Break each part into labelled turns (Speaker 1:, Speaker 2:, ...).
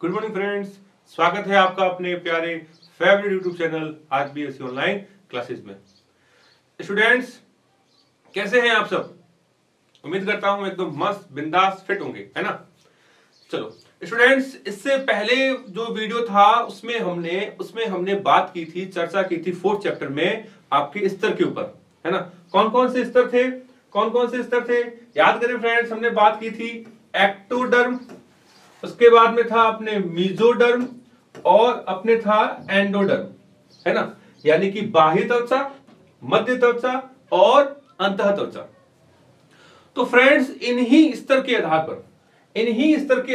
Speaker 1: Good morning friends, स्वागत है आपका अपने प्यारे फेवरेट यूट्यूब चैनल आज भी ऐसी ऑनलाइन क्लासेस में। स्टूडेंट्स, कैसे हैं आप सब? उम्मीद करता हूं एकदम मस्त बिंदास फिट होंगे, है ना। चलो स्टूडेंट्स, इससे पहले जो वीडियो था उसमें हमने बात की थी, चर्चा की थी फोर्थ चैप्टर में आपके स्तर के ऊपर, है ना। कौन कौन से स्तर थे? याद करें फ्रेंड्स, हमने बात की थी एक्टोडर्म, उसके बाद में था अपने मीजोडर्म और अपने था एंडोडर्म, है ना। यानी कि बाह्य त्वचा, मध्य त्वचा और अंतः त्वचा। तो फ्रेंड्स, इन्हीं स्तर के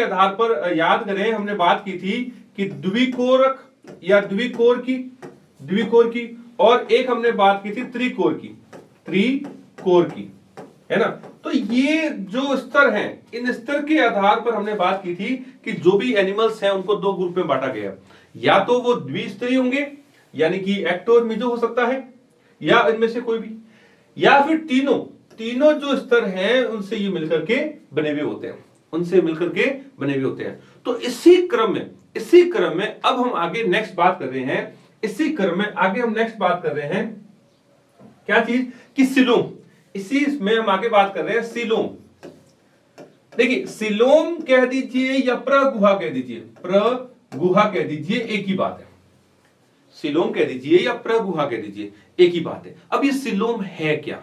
Speaker 1: आधार पर याद करें, हमने बात की थी कि द्विकोरक या द्विकोर की और एक हमने बात की थी त्रिकोर की, है ना। तो ये जो स्तर हैं, इन स्तर के आधार पर हमने बात की थी कि जो भी एनिमल्स हैं उनको दो ग्रुप में बांटा गया, या तो वो द्विस्तरीय होंगे यानी कि एक्टो और मीजो हो सकता है, या इनमें से कोई भी, या फिर तीनों जो स्तर हैं उनसे ये मिलकर के बने हुए होते हैं। तो इसी क्रम में अब हम आगे नेक्स्ट बात कर रहे हैं। क्या चीज? कि सिलोम। इसी में हम आगे बात कर रहे हैं सिलोम। देखिए, सिलोम कह दीजिए या प्रगुहा कह दीजिए, एक ही बात है। सिलोम कह दीजिए या प्रगुहा कह दीजिए, एक ही बात है। अब ये सिलोम है क्या?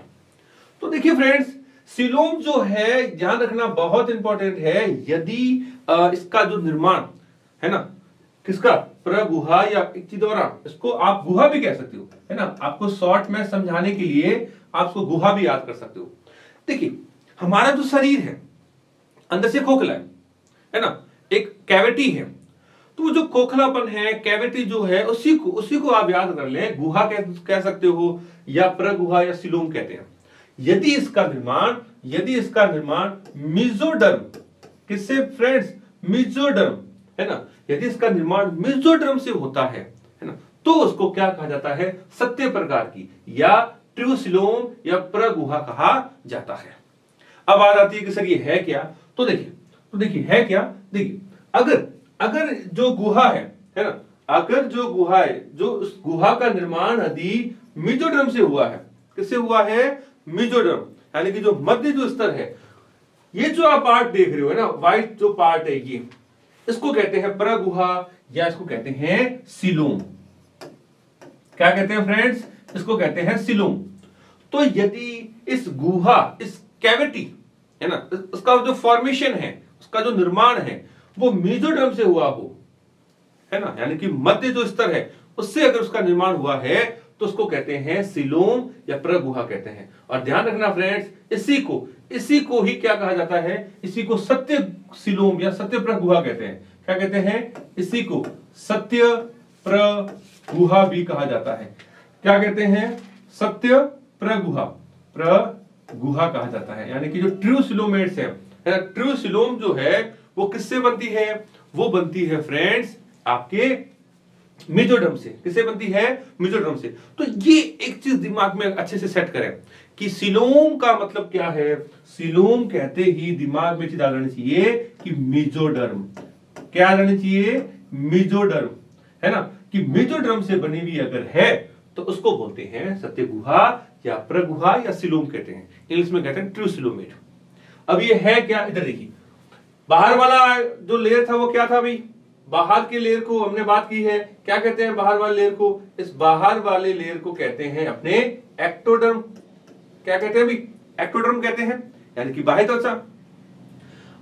Speaker 1: तो देखिए फ्रेंड्स, सिलोम जो है, ध्यान रखना बहुत इंपॉर्टेंट है। यदि इसका जो निर्माण है ना, किसका? प्रगुहा या इक्तिदोरा, इसको आप गुहा भी कह सकते हो, है ना। आपको शॉर्ट में समझाने के लिए आप इसको गुहा भी याद कर सकते हो। देखिए, हमारा जो शरीर है अंदर से खोखला है ना, एक कैविटी है। तो वो जो खोखलापन है, कैविटी जो है, उसी को आप याद कर लें, गुहा कह सकते हो या प्रगुहा या सिलोम कहते हैं। यदि इसका निर्माण मीजोडर्म, किससे फ्रेंड्स? मीजोडर्म, है ना। यदि इसका निर्माण मीजोडर्म से होता है ना, तो उसको क्या कहा जाता है? सत्य प्रकार की या ट्रूसिलोम या प्रगुहा कहा जाता है। अब बात आती है कि सर ये है क्या? तो देखिए है क्या। देखिए, अगर जो गुहा है ना, जो उस गुहा का निर्माण यदि मीजोडर्म से हुआ है, किससे हुआ है? मीजोडर्म, यानी कि जो मध्य जो स्तर है, ये जो आप पार्ट देख रहे हो, है ना, व्हाइट जो पार्ट है, ये इसको कहते हैं प्रगुहा या इसको कहते हैं सिलोम। क्या कहते हैं फ्रेंड्स? इसको कहते हैं सिलोम। तो यदि इस गुहा, इस कैविटी, है ना, उसका जो फॉर्मेशन है, उसका जो निर्माण है, वो मीजोडर्म से हुआ हो, है ना, यानी कि मध्य जो स्तर है उससे अगर उसका निर्माण हुआ है, तो उसको कहते हैं सिलोम या प्रगुहा कहते हैं। और ध्यान रखना फ्रेंड्स, इसी को ही क्या कहा जाता है? इसी को सत्य सिलोम या सत्य प्रगुहा कहते हैं। क्या कहते हैं? इसी को सत्य प्रगुहा भी कहा जाता है। क्या कहते हैं? सत्य प्रगुहा कहा जाता है। यानी कि जो ट्रू सिलोमेट्स है, ट्रू सिलोम जो है वो किससे बनती है? वो बनती है फ्रेंड्स आपके मीजोडर्म से। किससे बनती है? मीजोडर्म से। तो ये एक चीज दिमाग में अच्छे से सेट करें कि सिलोम का मतलब क्या है। सिलोम कहते ही दिमाग में चीज आ जानी चाहिए कि मीजोडर्म। क्या आ जानी चाहिए? मीजोडर्म, है ना, कि मीजोडर्म से बनी हुई अगर है तो उसको बोलते हैं सत्य गुहा या प्रगुहा या सिलोम कहते हैं। इंग्लिश में कहते हैं ट्रू सिलोमेट। अब ये है क्या? इधर देखिए, बाहर वाला जो लेयर था वो क्या था भाई? बाहर के लेयर को हमने बात की है। क्या कहते हैं बाहर वाले लेयर को? इस बाहर वाले लेयर को कहते हैं अपने एक्टोडर्म। क्या कहते हैं भाई? एक्टोडर्म कहते हैं, यानी कि बाह्य त्वचा।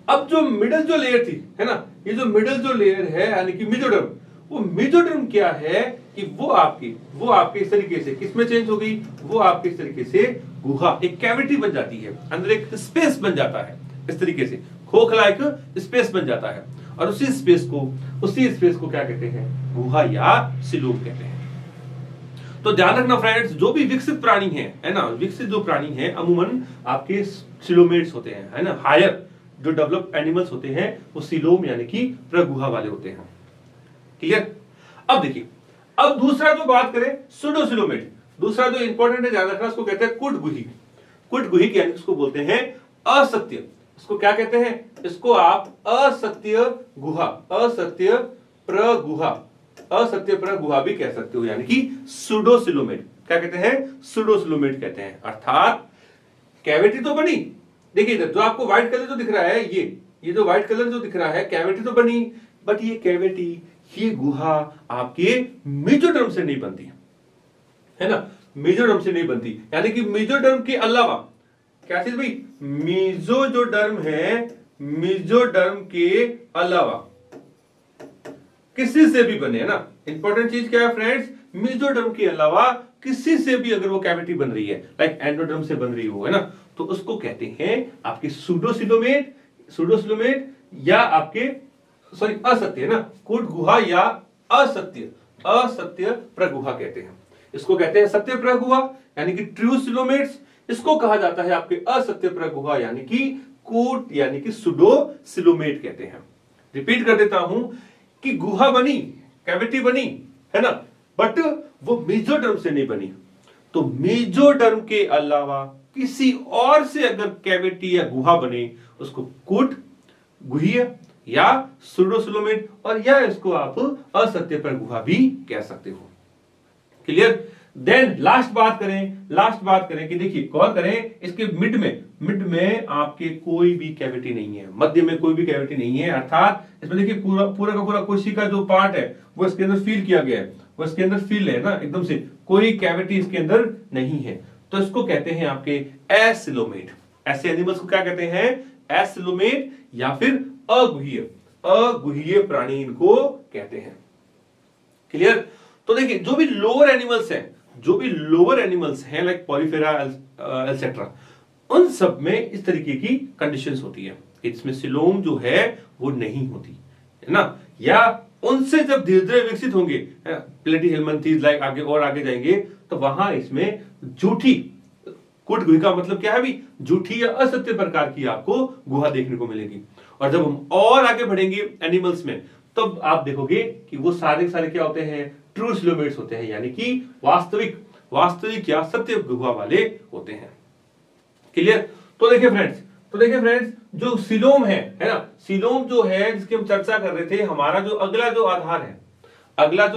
Speaker 1: अब जो मिडल जो लेयर थी, है ना, ये जो मिडल जो लेयर है यानी कि मीजोडर्म, वो मीजोडर्म क्या है कि वो आपके इस तरीके से किसमें चेंज हो गई? वो आपके इस तरीके से गुहा, एक कैविटी बन जाती है, अंदर एक स्पेस बन जाता है। इस तरीके से खोखला एक स्पेस बन जाता है, और उसी स्पेस को क्या कहते हैं? गुहा या सिलोम कहते हैं। तो ध्यान रखना फ्रेंड्स, जो भी विकसित प्राणी है ना, विकसित जो प्राणी है अमूमन आपके सिलोमेट्स होते हैं, है ना। हायर जो डेवलप्ड एनिमल्स होते हैं वो सिलोम यानी कि प्रगुहा वाले होते हैं। क्लियर? अब देखिए, अब दूसरा जो बात करें सुडोसिलोमेट, दूसरा जो इंपॉर्टेंट है ध्यान रखना, उसको कहते हैं कुटगुही। कुटगुही यानी उसको बोलते हैं असत्य इसको क्या कहते हैं? इसको आप असत्य गुहा, असत्य प्रगुहा, असत्य प्रगुहा भी कह सकते हो, यानी कि सूडोसिलोमेट। क्या कहते हैं? सूडोसिलोमेट कहते हैं। अर्थात कैविटी तो बनी, देखिए जो आपको व्हाइट कलर जो दिख रहा है, ये जो व्हाइट कलर जो दिख रहा है, कैविटी तो बनी, बट ये कैविटी, ये गुहा आपके मेसोडर्म से नहीं बनती है ना, मेसोडर्म से नहीं बनती, यानी कि मेसोडर्म के अलावा क्या चीज भाई? मेसो जो डर्म है, मेसोडर्म के अलावा किसी से भी बने, है ना। इंपॉर्टेंट चीज क्या है फ्रेंड्स? मेसोडर्म के अलावा किसी से भी अगर वो कैविटी बन रही है, लाइक एंडोडर्म से बन रही हो, है ना, तो उसको कहते हैं आपके सूडोसिलोमेट, सूडोसिलोमेट या आपके सॉरी असत्य, है ना, कूट गुहा या असत्य, असत्य प्रगुहा कहते हैं। इसको कहते हैं सत्य प्रगुहा यानी कि ट्रू सिलोमेट्स। इसको कहा जाता है आपके असत्य प्रगुहा यानी कि कूट यानी कि सूडोसिलोमेट कहते हैं। रिपीट कर देता हूं कि गुहा बनी, कैविटी बनी, है ना, बट वो मेसोडर्म से नहीं बनी। तो मेसोडर्म के अलावा किसी और से अगर कैविटी या गुहा बने, उसको कूट गुहीय या सूडोसिलोमेट, और या इसको आप असत्य प्रगुहा भी कह सकते हो। क्लियर? देन लास्ट बात करें कि देखिए गौर करें, इसके मिड में आपके कोई भी कैविटी नहीं है, मध्य में कोई भी कैविटी नहीं है। अर्थात इसमें देखिए पूरा का पूरा कोशिका जो पार्ट है वो इसके अंदर फील किया गया है, वो इसके अंदर फील है ना, एकदम से कोई कैविटी इसके अंदर नहीं है। तो इसको कहते हैं आपके एसिलोमेट। ऐसे एनिमल्स को क्या कहते हैं? एसिलोमेट या फिर अगुहीय प्राणी इनको कहते हैं। क्लियर? तो देखिए जो भी लोअर एनिमल्स हैं लाइक पॉलीफेरा एटसेट्रा, उन सब में इस तरीके की कंडीशंस होती है, इसमें सिलोम जो है वो नहीं होती, है ना, या उनसे जब धीरे धीरे विकसित होंगे प्लेटीहेल्मिन्थीज लाइक आगे जाएंगे, तो वहां इसमें झूठी कूट गुहा मतलब क्या है भी? झूठी या असत्य प्रकार की आपको गुहा देखने को मिलेगी। और जब हम और आगे बढ़ेंगे एनिमल्स में, तब आप देखोगे कि वो सारे क्या होते हैं? ट्रू सिलोमेट्स होते हैं, यानी कि वास्तविक या सत्य गुहा वाले होते हैं। क्लियर? तो देखिए फ्रेंड्स जो सिलोम है ना, सिलोम जो है जिसकी हम चर्चा कर रहे थे, हमारा जो अगला जो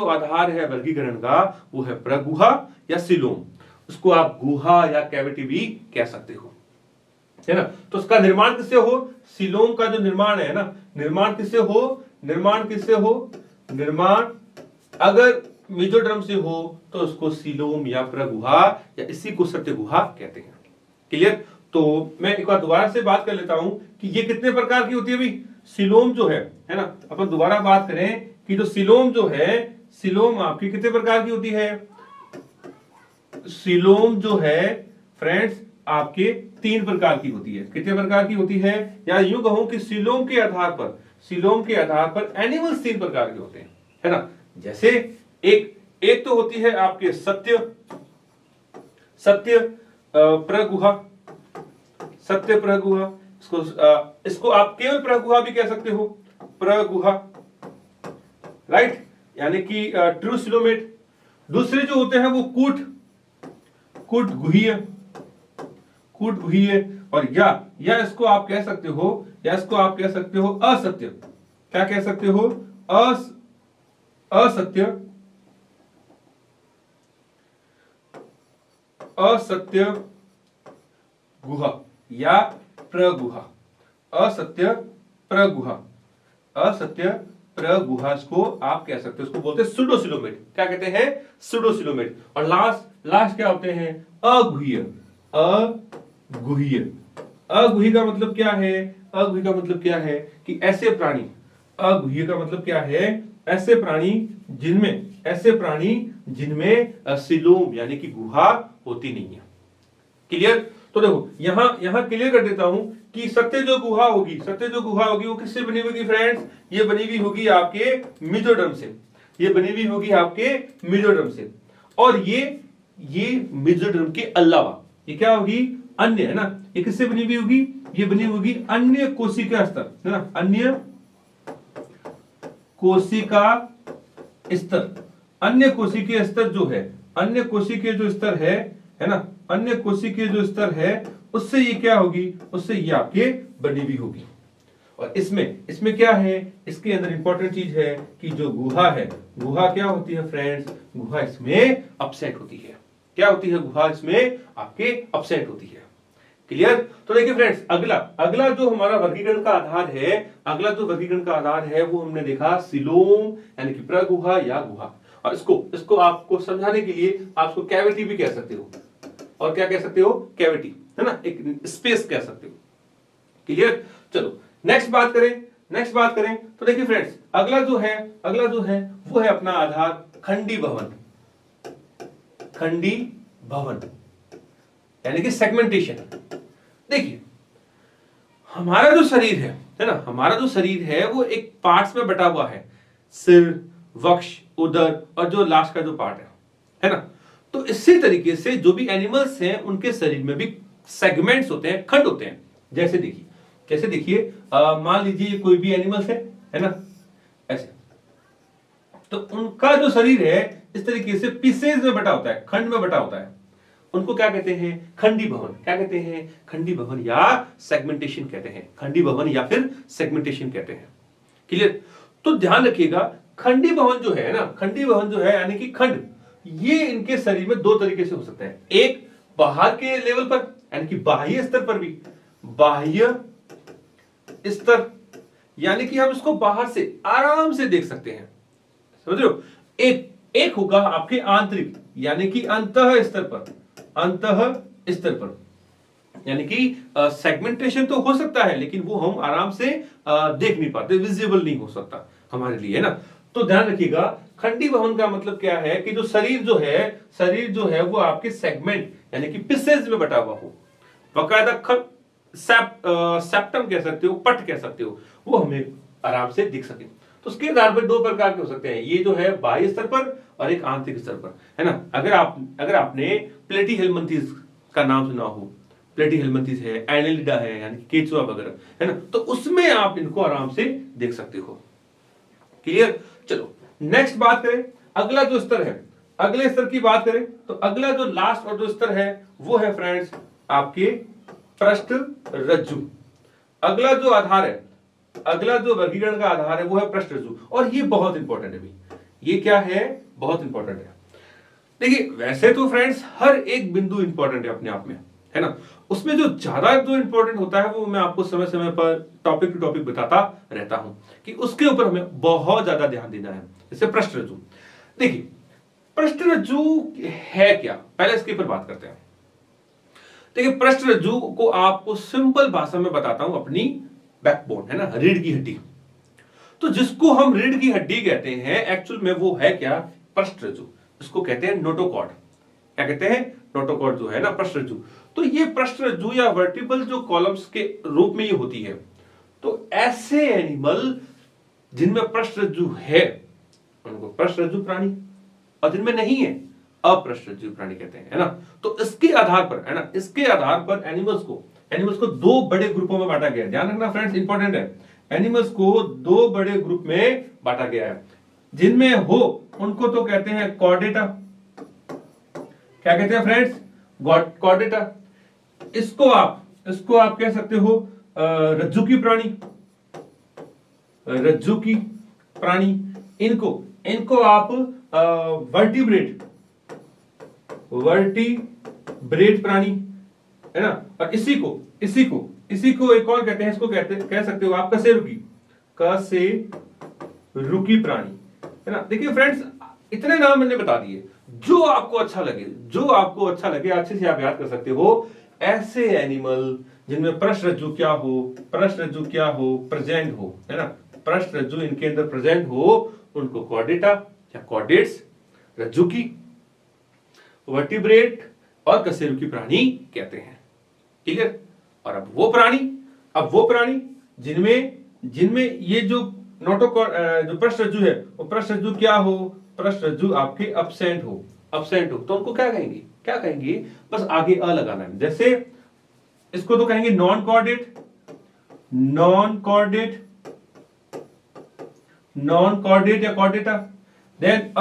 Speaker 1: आधार है वर्गीकरण का, वो है प्रगुहा या सिलोम। उसको आप गुहा या कैविटी भी कह सकते हो, है ना। तो उसका निर्माण किससे हो? सिलोम का जो निर्माण है ना, निर्माण किससे हो? निर्माण अगर मेसोडर्म से हो तो उसको सिलोम या प्रगुहा या इसी को सत्य गुहा कहते हैं। क्लियर? तो मैं एक बार दोबारा से बात कर लेता हूं कि ये कितने प्रकार की होती है भी? सिलोम जो है ना, अपन दोबारा बात करें कि जो सिलोम जो है, सिलोम आपकी कितने प्रकार की होती है? सिलोम जो है फ्रेंड्स आपके 3 प्रकार की होती है। कितने प्रकार की होती है? या यूं कहूं कि सिलोम के आधार पर एनिमल्स 3 प्रकार के होते हैं, है ना। जैसे एक तो होती है आपके सत्य प्रगुहा, इसको आप केवल प्रगुहा भी कह सकते हो, प्रगुहा, राइट, यानी कि ट्रू सिलोमेट। दूसरे जो होते हैं वो कूट गुहीय, और या इसको आप कह सकते हो असत्य। क्या कह सकते हो? असत्य गुहा या प्रगुहा, असत्य प्रगुहा इसको आप कह सकते हो, उसको बोलते हैं सूडोसिलोमेट। क्या कहते हैं? सूडोसिलोमेट। और लास्ट क्या होते हैं? अगुहीय का मतलब क्या है? अगुहीय का मतलब क्या है कि ऐसे प्राणी, अगुहीय का मतलब क्या है? ऐसे प्राणी जिनमें सिलोम यानी कि गुहा होती नहीं है। क्लियर? तो देखो यहां क्लियर कर देता हूं कि सत्य जो गुहा होगी वो किससे बनी होगी फ्रेंड्स? ये बनी हुई होगी आपके मेसोडर्म से, और ये मेसोडर्म के अलावा ये क्या होगी? अन्य, है ना। ये किससे बनी हुई होगी? ये बनी होगी अन्य कोशिका स्तर, है ना, अन्य कोशिका स्तर जो है, अन्य कोशिकीय जो स्तर है ना, अन्य कोशिकीय जो स्तर है उससे ये क्या होगी, उससे ये आपके बनी भी होगी। और इसमें क्या है, इसके अंदर इंपॉर्टेंट चीज है कि जो गुहा है, गुहा क्या होती है फ्रेंड्स, गुहा इसमें अपसेट होती है। क्या होती है गुहा इसमें आपके अपसेट होती है। क्लियर। तो देखिए फ्रेंड्स, अगला जो हमारा वर्गीकरण का आधार है, अगला जो वर्गीकरण का आधार है वो हमने देखा सीलोम यानी कि प्रगुहा या गुहा। और इसको आपको समझाने के लिए आप इसको कैविटी भी कह सकते हो, और क्या कह सकते हो, कैविटी, है ना, एक स्पेस कह सकते हो। क्लियर। चलो नेक्स्ट बात करें तो देखिए फ्रेंड्स, अगला जो है वो है अपना आधार खंडी भवन यानी कि सेगमेंटेशन। देखिए हमारा जो शरीर है ना, हमारा जो शरीर है वो एक पार्ट्स में बटा हुआ है, सिर, वक्ष, उदर और जो लास्ट का जो पार्ट है ना। तो इसी तरीके से जो भी एनिमल्स हैं उनके शरीर में भी सेगमेंट्स होते हैं, खंड होते हैं। जैसे देखिए मान लीजिए कोई भी एनिमल्स है ना, ऐसे, तो उनका जो शरीर है इस तरीके से पीसेज में बटा होता है, खंड में बटा होता है। उनको क्या कहते हैं, खंडी भवन। क्या कहते हैं, खंडी भवन या सेगमेंटेशन कहते हैं, खंडी भवन या फिर सेगमेंटेशन कहते हैं। क्लियर। तो ध्यान रखिएगा, खंडी भवन जो है ना, खंडी भवन जो है यानी कि खंड, ये इनके शरीर में दो तरीके से हो सकता है। एक बाहर के लेवल पर यानी कि बाह्य स्तर पर भी, बाह्य स्तर यानी कि हम इसको बाहर से आराम से देख सकते हैं, समझ रहे हो। एक होगा आपके आंतरिक यानी कि अंतः स्तर पर यानी कि सेगमेंटेशन तो हो सकता है लेकिन वो हम आराम से देख नहीं पाते, विजिबल नहीं हो सकता हमारे लिए, है ना। तो ध्यान रखिएगा, खंडी भवन का मतलब क्या है कि जो शरीर जो है वो आपके सेगमेंट यानी कि पीसेज में बटा हुआ हो, बकायदा सेप्टम कह सकते हो, पट कह सकते हो, वो हमें आराम से दिख सके। तो उसके आधार पर दो प्रकार के हो सकते हैं, ये जो है बाह्य स्तर पर और एक आंतरिक स्तर पर, है ना। अगर आपने प्लेटीहेल्मिंथेस का नाम सुना हो, प्लेटीहेल्मिंथेस है, एनेलिडा है यानी केचुआ वगैरह, है ना, तो उसमें आप इनको आराम से देख सकते हो। क्लियर। चलो नेक्स्ट बात करें, अगला जो स्तर है, अगले स्तर की बात करें तो अगला जो लास्ट और जो स्तर है वो है फ्रेंड्स आपके पृष्ठ रज्जु। अगला जो आधार है, अगला जो वर्गीकरण का आधार है वो है पृष्ठ रज्जु। और ये बहुत इंपॉर्टेंट है भाई, ये क्या है, बहुत इंपॉर्टेंट है। देखिए वैसे तो फ्रेंड्स हर एक बिंदु इंपॉर्टेंट है अपने आप में, है ना। उसमें जो ज्यादा जो इंपॉर्टेंट होता है वो मैं आपको समय समय पर टॉपिक टू टॉपिक बताता रहता हूं कि उसके ऊपर हमें बहुत ज्यादा ध्यान देना है। जैसे पृष्ठ रज्जु, देखिए पृष्ठ रज्जु है क्या, पहले इसके ऊपर बात करते हैं। देखिए पृष्ठ रज्जु को आपको सिंपल भाषा में बताता हूं, अपनी बैकबोन, है ना, रीढ़ की हड्डी। तो जिसको हम रीढ़ की हड्डी कहते हैं एक्चुअल में वो है क्या, पृष्ठ रज्जु। इसको कहते हैं नोटोकॉर्ड। क्या कहते हैं, नोटोकॉर्ड जो है ना, पृष्ठ रज्जु। तो ये पृष्ठ रज्जु या वर्टिबल जो कॉलम्स के रूप में ही होती है। तो ऐसे एनिमल जिनमें पृष्ठ रज्जु है उनको पृष्ठ रज्जु प्राणी, और जिनमें नहीं है अपृष्ठ रज्जु प्राणी कहते हैं, है ना। तो इसके आधार पर, है ना, इसके आधार पर एनिमल्स को दो बड़े ग्रुपों में बांटा गया है। ध्यान रखना फ्रेंड्स, इंपॉर्टेंट है। एनिमल्स को दो बड़े ग्रुप में बांटा गया है। जिनमें हो उनको तो कहते हैं कॉर्डेटा। क्या कहते हैं फ्रेंड्स, कॉर्डेटा। इसको आप कह सकते हो रज्जुकी प्राणी। इनको आप वर्टिब्रेट प्राणी, है ना। और इसी को एक और कहते हैं, इसको कह सकते हो आप कशेरुकी प्राणी, है ना। देखिए फ्रेंड्स, इतने नाम मैंने बता दिए, जो आपको अच्छा लगे अच्छे से आप याद कर सकते हो। ऐसे एनिमल जिनमें पृष्ठ रज्जु क्या हो प्रेजेंट हो, है ना, पृष्ठ रज्जु इनके अंदर प्रेजेंट हो, उनको कॉर्डेटा या कॉर्डेट्स, रज्जुकी, वर्टिब्रेट और कशेरुकी प्राणी कहते हैं। क्लियर। और अब वो प्राणी जिनमें ये जो जो पृष्ठ रज्जु है, वो पृष्ठ रज्जु क्या हो, पृष्ठ रज्जु आपके अपसेंट हो, तो उनको क्या कहेंगे, बस आगे अ लगाना है। जैसे इसको तो कहेंगे नॉन कॉर्डेट या कॉर्डेटा। देन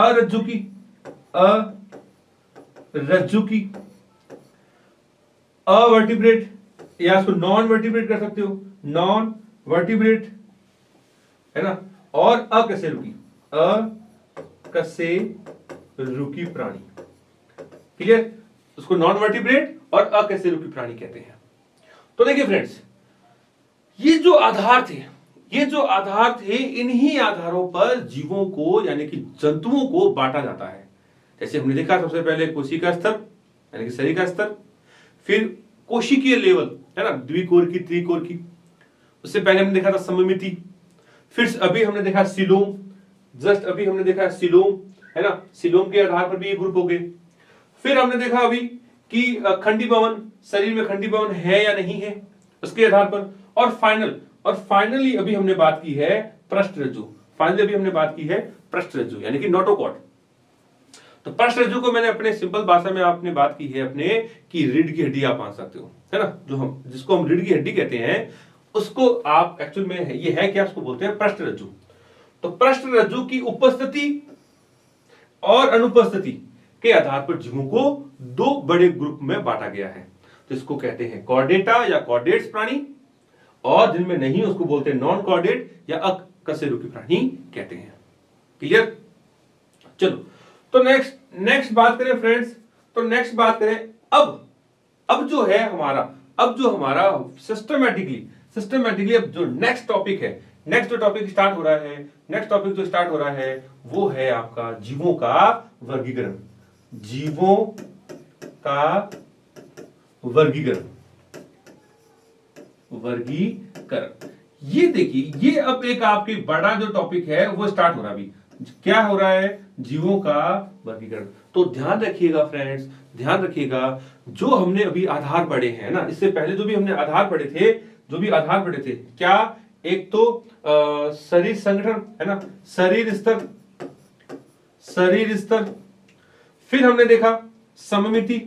Speaker 1: रज्जुकी, अवर्टिब्रेट या इसको नॉन वर्टिब्रेट कर सकते हो, नॉन वर्टिब्रेट, है ना, और अकशेरुकी, अकशेरुकी प्राणी। क्लियर? उसको नॉन वर्टिब्रेट और अकशेरुकी प्राणी कहते हैं। तो देखिए फ्रेंड्स, ये जो आधार थे, इन्हीं आधारों पर जीवों को यानी कि जंतुओं को बांटा जाता है। जैसे हमने देखा सबसे पहले कोशिका स्तर यानी कि शरीर का स्तर, फिर कोशिकीय लेवल, है ना, द्विकोरकी, त्रिकोरकी, उससे पहले हमने देखा था सममिति, फिर अभी हमने देखा सीलोम, जस्ट अभी हमने देखा सीलोम, है ना, सीलोम के आधार पर भी ये ग्रुप हो गए। फिर हमने देखा अभी कि खंडीभवन, शरीर में खंडीभवन है या नहीं है उसके आधार पर, और फाइनली अभी हमने बात की है पृष्ठरज्जु, यानी कि नोटोकॉर्ड। तो पृष्ठरज्जु को मैंने अपने सिंपल भाषा में आपने बात की है अपने कि रीढ़ की हड्डी आप मान सकते हो, है ना, जिसको हम रीढ़ की हड्डी कहते हैं, उसको आप एक्चुअल में ये है क्या, उसको बोलते हैं पृष्ठरज्जु। तो पृष्ठरज्जु की उपस्थिति और अनुपस्थिति के आधार पर जीवों को दो बड़े ग्रुप में बांटा गया है, जिसको कहते हैं कॉर्डेटा या कॉर्डेट्स प्राणी, और जिनमें नहीं उसको बोलते हैं नॉन कॉर्डेट या अकशेरुकी प्राणी कहते हैं। क्लियर? चलो, तो नेक्स्ट बात करें फ्रेंड्स, तो नेक्स्ट बात करें अब जो हमारा सिस्टमैटिकली अब जो नेक्स्ट टॉपिक स्टार्ट हो रहा है वो है आपका जीवों का वर्गीकरण। ये देखिए, ये अब एक आपकी बड़ा जो टॉपिक है वो स्टार्ट हो रहा है। अभी क्या हो रहा है? जीवों का वर्गीकरण। तो ध्यान रखिएगा फ्रेंड्स, जो हमने अभी आधार पढ़े हैं ना, इससे पहले जो भी हमने आधार पढ़े थे क्या, एक तो शरीर संगठन, है ना, शरीर स्तर, फिर हमने देखा सममिति,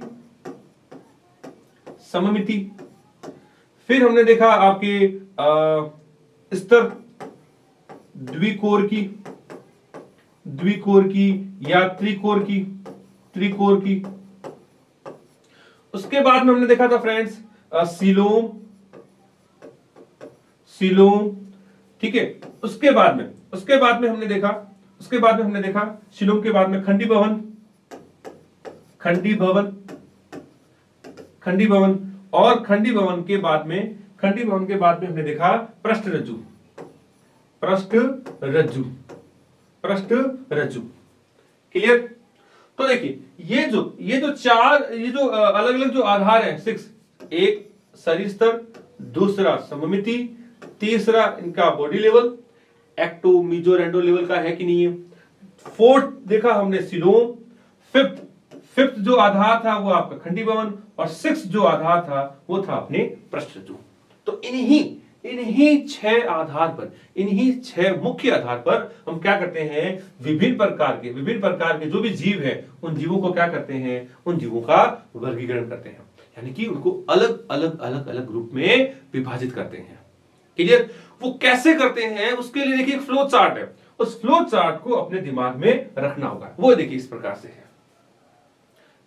Speaker 1: फिर हमने देखा आपके स्तर, द्विकोरकी या त्रिकोरकी। उसके बाद में हमने देखा था फ्रेंड्स सीलोम, ठीक है। उसके बाद में हमने देखा सीलोम के बाद में खंडीभवन, और खंडीभवन के बाद में हमने देखा पृष्ठरज्जु। क्लियर? तो देखिए, ये जो अलग अलग जो आधार हैं 6, एक शरीर स्तर, दूसरा सममिति, तीसरा इनका body level, ecto meso endo level का है कि नहीं है, फोर्थ देखा हमने सीलोम, फिफ्थ जो आधार था वो आपका खंडीभवन, और सिक्स्थ जो आधार था वो था अपने पृष्ठरज्जु। तो इन्हीं 6 मुख्य आधार पर हम क्या करते हैं, विभिन्न प्रकार के जो भी जीव है उन जीवों को क्या करते हैं, उन जीवों का वर्गीकरण करते हैं, यानी कि उनको अलग अलग ग्रुप में विभाजित करते हैं। क्लियर? वो कैसे करते हैं उसके लिए देखिए एक फ्लो चार्ट है, उस फ्लो चार्ट को अपने दिमाग में रखना होगा। वो देखिए इस प्रकार से है।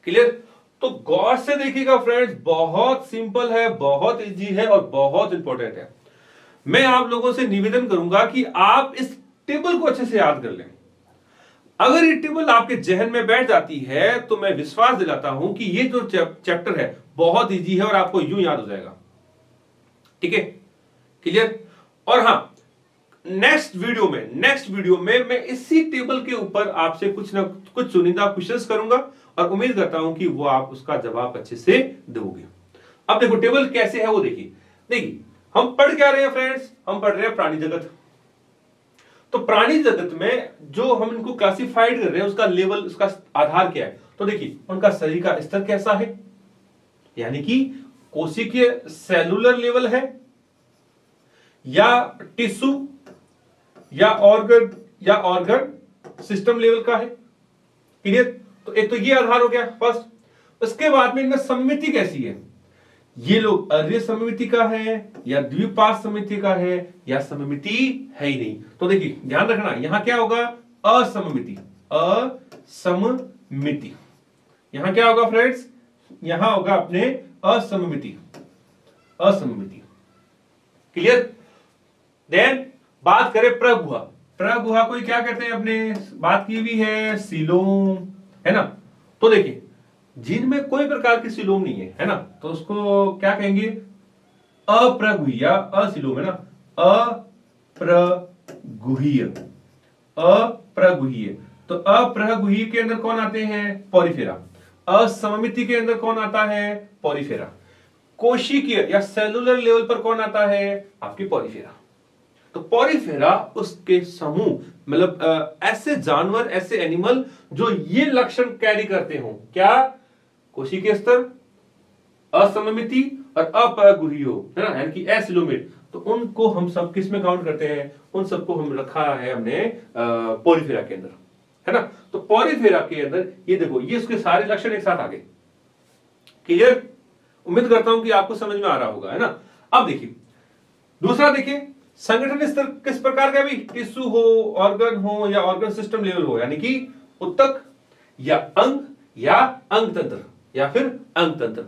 Speaker 1: क्लियर? तो गौर से देखिएगा फ्रेंड्स, बहुत सिंपल है, बहुत इजी है और बहुत इंपॉर्टेंट है। मैं आप लोगों से निवेदन करूंगा कि आप इस टेबल को अच्छे से याद कर लें। अगर ये टेबल आपके जहन में बैठ जाती है तो मैं विश्वास दिलाता हूं कि ये जो चैप्टर है बहुत इजी है और आपको यूं याद हो जाएगा। ठीक है? क्लियर? और हां, नेक्स्ट वीडियो में मैं इसी टेबल के ऊपर आपसे कुछ ना कुछ चुनिंदा क्वेश्चंस करूंगा और उम्मीद करता हूं कि वो आप उसका जवाब अच्छे से दोगे। अब देखो टेबल कैसे है वो देखिए हम पढ़ क्या रहे हैं फ्रेंड्स, हम पढ़ रहे हैं प्राणी जगत। तो प्राणी जगत में जो हम इनको क्लासिफाइड कर रहे हैं उसका लेवल, उसका आधार क्या है। तो देखिए उनका शरीर का स्तर कैसा है, यानी कि कोशिकीय सेलुलर लेवल है या टिश्यू या ऑर्गन सिस्टम लेवल का है। क्लियर? तो एक तो ये आधार हो गया फर्स्ट। उसके बाद में इनमें सममिति कैसी है, ये लोग अर्य सममिति का है या द्विपाद सममिति का है या सममिति है ही नहीं। तो देखिए ध्यान रखना, यहां क्या होगा, असममिति। यहां क्या होगा फ्रेंड्स, यहां होगा अपने असममिति। असममिति। क्लियर? देन बात करें प्रगुहा। प्रगुहा को क्या कहते हैं, अपने बात की हुई है सीलोम, है ना। तो देखिए जिनमें कोई प्रकार की सीलोम नहीं है ना, तो उसको क्या कहेंगे, अप्रगुह्य, असीलोम है ना, अप्रगुह्य, अप्रगुह्य। तो अप्रगुह्य के अंदर कौन आते हैं, पॉलीफेरा। असममिति के अंदर कौन आता है, पॉलीफेरा। कोशिकीय या सेलुलर लेवल पर कौन आता है, आपकी पॉलीफेरा। तो पॉलीफेरा उसके समूह, मतलब ऐसे जानवर, ऐसे एनिमल जो ये लक्षण कैरी करते हो, क्या, कोशिकीय स्तर, असममिति और अपरगुह्य, है ना, यानी कि एसिलोमेट। तो उनको हम सब किस में काउंट करते हैं, उन सबको हम रखा है हमने पॉलीफेरा के अंदर, है ना। तो पॉलीफेरा के अंदर ये देखो, ये उसके सारे लक्षण एक साथ आ गए। क्लियर? उम्मीद करता हूं कि आपको समझ में आ रहा होगा, है ना। अब देखिए दूसरा, देखिए संगठन स्तर किस प्रकार का भी, टिश्यू हो, ऑर्गन हो या ऑर्गन सिस्टम लेवल हो, यानी कि उत्तक या अंग या अंग तंत्र या फिर अंग तंत्र।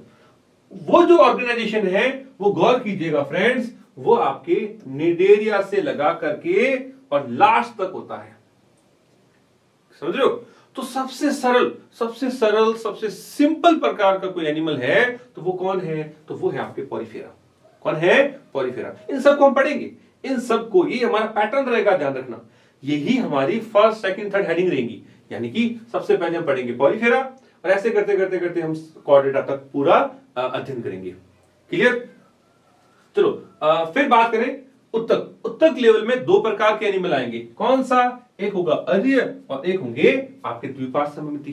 Speaker 1: वो जो ऑर्गेनाइजेशन है वो गौर कीजिएगा फ्रेंड्स, वो आपके निडेरिया से लगा करके और लास्ट तक होता है, समझ रहे हो। तो सबसे सरल सबसे सिंपल प्रकार का कोई एनिमल है तो वो कौन है, तो वो है आपके पॉलीफेरा। कौन है, पॉलीफेरा। इन सबको हम पढ़ेंगे, इन सबको, ये हमारा पैटर्न रहेगा, ध्यान रखना। यही हमारी फर्स्ट सेकंड थर्ड हेडिंग रहेंगी, यानी कि सबसे पहले हम पढ़ेंगे पॉलीफेरा और ऐसे करते करते करते हम कॉर्डेटा तक पूरा अध्ययन करेंगे। क्लियर? चलो फिर बात करें उत्तक। उत्तक लेवल में दो प्रकार के एनिमल आएंगे, कौन सा, एक होगा अर्य और एक होंगे आपके द्विपार्श्व सममिति।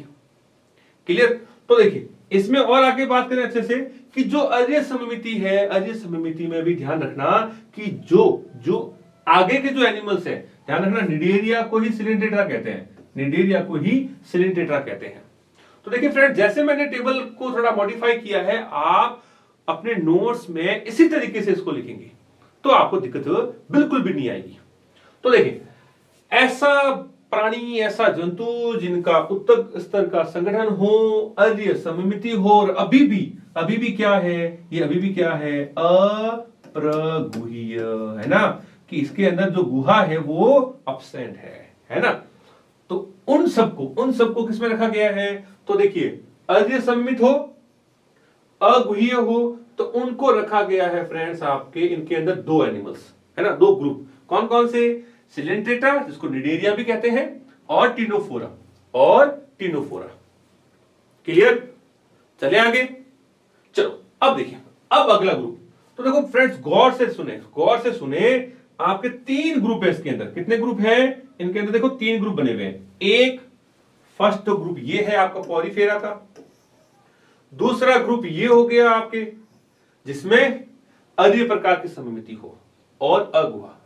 Speaker 1: क्लियर? तो देखिए इसमें और आगे बात करें अच्छे से कि जो अर्य सममिति है, अर्य सममिति में भी ध्यान रखना कि जो आगे के जो एनिमल्स है, ध्यान रखना निडेरिया को ही सिलेंटेट्रा कहते हैं, निडेरिया को ही सिलेंटेट्रा कहते हैं। तो देखिए फ्रेंड, जैसे मैंने टेबल को थोड़ा मॉडिफाई किया है, आप अपने नोट्स में इसी तरीके से इसको लिखेंगे तो आपको दिक्कत बिल्कुल भी नहीं आएगी। तो देखिए ऐसा प्राणी, ऐसा जंतु जिनका उत्तक स्तर का संगठन हो, अर्य सममिति हो और अभी भी क्या है, ये अभी भी क्या है, अप्रगुह्य, है ना, कि इसके अंदर जो गुहा है वो अब्सेंट है ना। तो उन सबको किसमें रखा गया है, तो देखिए अर्य सममित हो, अगुह्य हो, तो उनको रखा गया है फ्रेंड्स आपके इनके अंदर दो एनिमल्स, है ना, दो ग्रुप। कौन कौन से, सिलेंट्रेटा जिसको निडेरिया भी कहते हैं और टिनोफोरा क्लियर? चले आगे, चलो अब देखिए, अब अगला ग्रुप। तो देखो फ्रेंड्स गौर से सुने, आपके तीन ग्रुप है इसके अंदर। कितने ग्रुप हैं इनके अंदर, देखो तीन ग्रुप बने हुए हैं। एक फर्स्ट ग्रुप ये है आपका पॉलीफेरा का, दूसरा ग्रुप ये हो गया आपके जिसमें अर्य प्रकार की सममिति हो और अगुहा।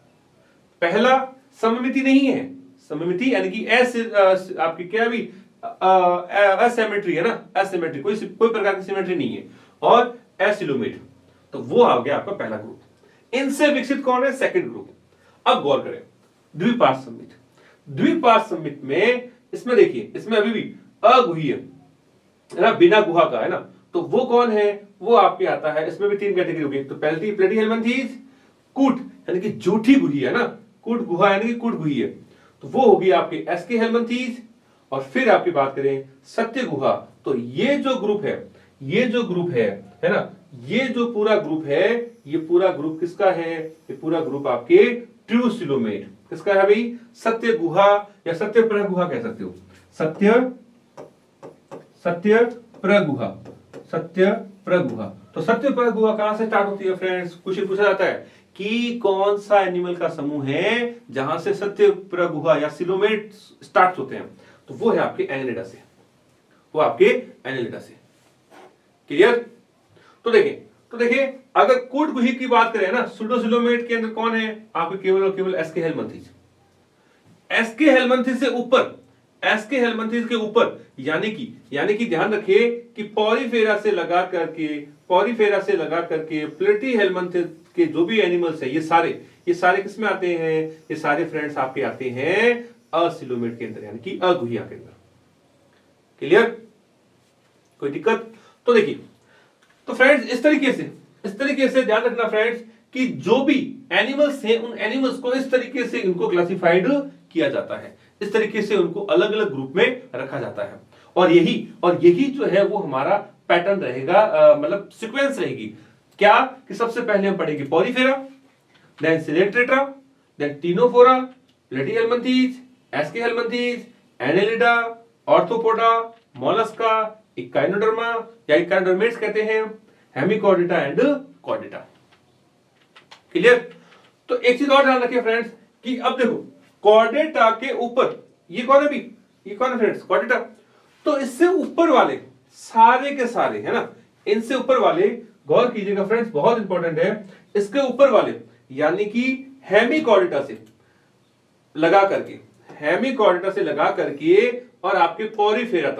Speaker 1: पहला सममिति नहीं है, सममिति यानी कि आपकी क्या भी असिमेट्री है ना, असिमेट्री, कोई प्रकार की सिमेट्री नहीं है, और एसिलोमेट, तो वो आ गया आपका पहला ग्रुप। इनसे विकसित कौन है, सेकंड ग्रुप। अब गौर करें द्विपार्श्व सममित में, इसमें देखिए इसमें अभी भी अगुह्य है ना, बिना गुहा का, है ना। तो वो कौन है, वो आपके आता है, इसमें भी तीन कैटेगरी होगी। तो पहली प्लेटीहेल्मिन्थीज, कूट यानी कि जूठी गुही, है ना, कूट गुहा यानी कि कूट गुही है, तो वो होगी आपकी एस्के हेल्मिन्थीज। और फिर आपकी बात करें सत्य गुहा, तो ये जो ग्रुप है ना, ये जो पूरा ग्रुप है, ये पूरा ग्रुप किसका है, ये पूरा ग्रुप आपके ट्रूसिलोमेट किसका है भाई, सत्य गुहा या सत्य प्रगुहा कह सकते हो, सत्य प्रगुहा, सत्य प्रगुहा। तो सत्य प्रगुहा कहां से स्टार्ट होती है फ्रेंड्स, क्वेश्चन पूछा जाता है कि कौन सा एनिमल का समूह है जहां से सत्य प्रगुहा या सिलोमेट स्टार्ट होते हैं, तो वो है आपके एनेलिडा से, क्लियर? तो देखिए अगर कूट गुही की बात करें ना, सुडोसिलोमेट के अंदर कौन है आपके, केवल और केवल एस्के हेल्मिन्थीज। एस्के हेल्मिन्थीज से ऊपर, एस्के हेल्मिन्थीज के ऊपर, यानी कि ध्यान रखिए कि पॉलीफेरा से लगा करके प्लेटीहेल्मिन्थीज के जो भी एनिमल्स है, ये सारे किसमें आते हैं, ये सारे फ्रेंड्स आपके आते हैं असिलोमेट के अंदर, यानी कि अगुहिया के अंदर। क्लियर? कोई दिक्कत? तो देखिए, तो फ्रेंड्स इस इस तरीके से ध्यान रखना फ्रेंड्स कि जो भी एनिमल्स हैं उन एनिमल्स को इस तरीके से इनको क्लासिफाइड किया जाता है, इस तरीके से उनको अलग अलग ग्रुप में रखा जाता है। और यही जो है वो हमारा पैटर्न रहेगा, मतलब सीक्वेंस रहेगी। क्या कि सबसे पहले हम पढ़ेंगे porifera, then coelenterata, then ctenophora, platyhelminthes, aschelminthes, annelida, arthropoda, mollusca, echinoderma या इकाइनोडर्मेट्स कहते हैं, हेमिकॉर्डेटा एंड कॉर्डेटा। क्लियर? तो एक चीज और ध्यान रखिए फ्रेंड्स कि अब देखो कॉर्डेटा के ऊपर ये कौन है, भी ये कौन है फ्रेंड्स, कॉर्डेटा। तो इससे ऊपर वाले सारे के सारे है ना, इनसे ऊपर वाले गौर कीजिएगा फ्रेंड्स, बहुत इंपॉर्टेंट है, इसके ऊपर वाले यानी कि हेमिकॉर्डेटा से लगा करके, हेमिकॉर्डेटा से लगा करके और आपके पॉरीफेरा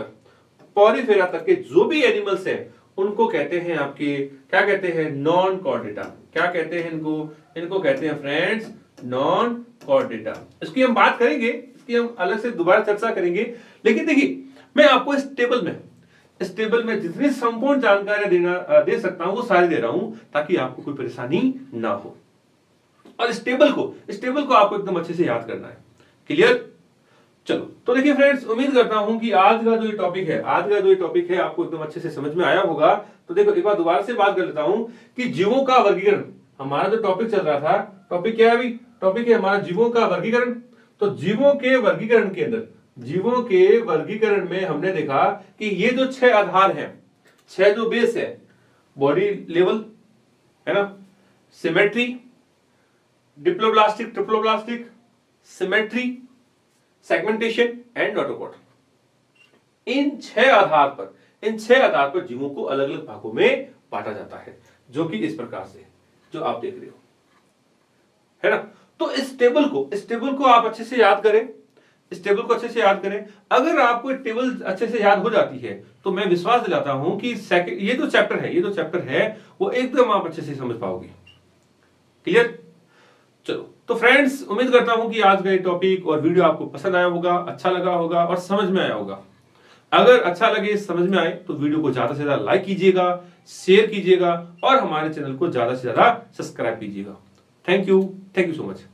Speaker 1: तक के जो भी एनिमल्स हैं उनको कहते हैं आपके, क्या कहते हैं, नॉन कॉर्डेटा। क्या कहते हैं इनको कहते हैं फ्रेंड्स नॉन कॉर्डेटा। इसकी हम बात करेंगे, इसकी हम अलग से दोबारा चर्चा करेंगे। लेकिन देखिए मैं आपको इस टेबल में जितनी संपूर्ण जानकारी दे सकता हूं वो सारी दे रहा हूं ताकि आपको कोई परेशानी ना हो। और इस टेबल को आपको एकदम अच्छे से याद करना है। क्लियर? चलो तो देखिए फ्रेंड्स, उम्मीद करता हूं कि आज का जो टॉपिक है आपको एकदम अच्छे से समझ में आया होगा। तो देखो एक बार दोबारा से बात कर लेता हूं कि जीवों का वर्गीकरण, हमारा जो टॉपिक चल रहा था, टॉपिक क्या है अभी, टॉपिक है हमारा जीवों का वर्गीकरण। तो जीवों के वर्गीकरण में हमने देखा कि ये जो 6 आधार हैं, 6 जो बेस है, बॉडी लेवल है ना, symmetry, diploblastic, triploblastic, symmetry, segmentation and notochord. इन 6 आधार पर जीवों को अलग अलग भागों में बांटा जाता है, जो कि इस प्रकार से जो आप देख रहे हो, है ना। तो इस टेबल को आप अच्छे से याद करें। अगर आपको टेबल अच्छे से याद हो जाती है तो मैं विश्वास दिलाता हूं कि ये जो चैप्टर है वो एकदम आप अच्छे से समझ पाओगे। क्लियर? चलो तो फ्रेंड्स, उम्मीद करता हूं कि आज का ये टॉपिक और वीडियो आपको पसंद आया होगा, अच्छा लगा होगा और समझ में आया होगा। अगर अच्छा लगे, समझ में आए तो वीडियो को ज्यादा से ज्यादा लाइक कीजिएगा, शेयर कीजिएगा और हमारे चैनल को ज्यादा से ज्यादा सब्सक्राइब कीजिएगा। Thank you so much.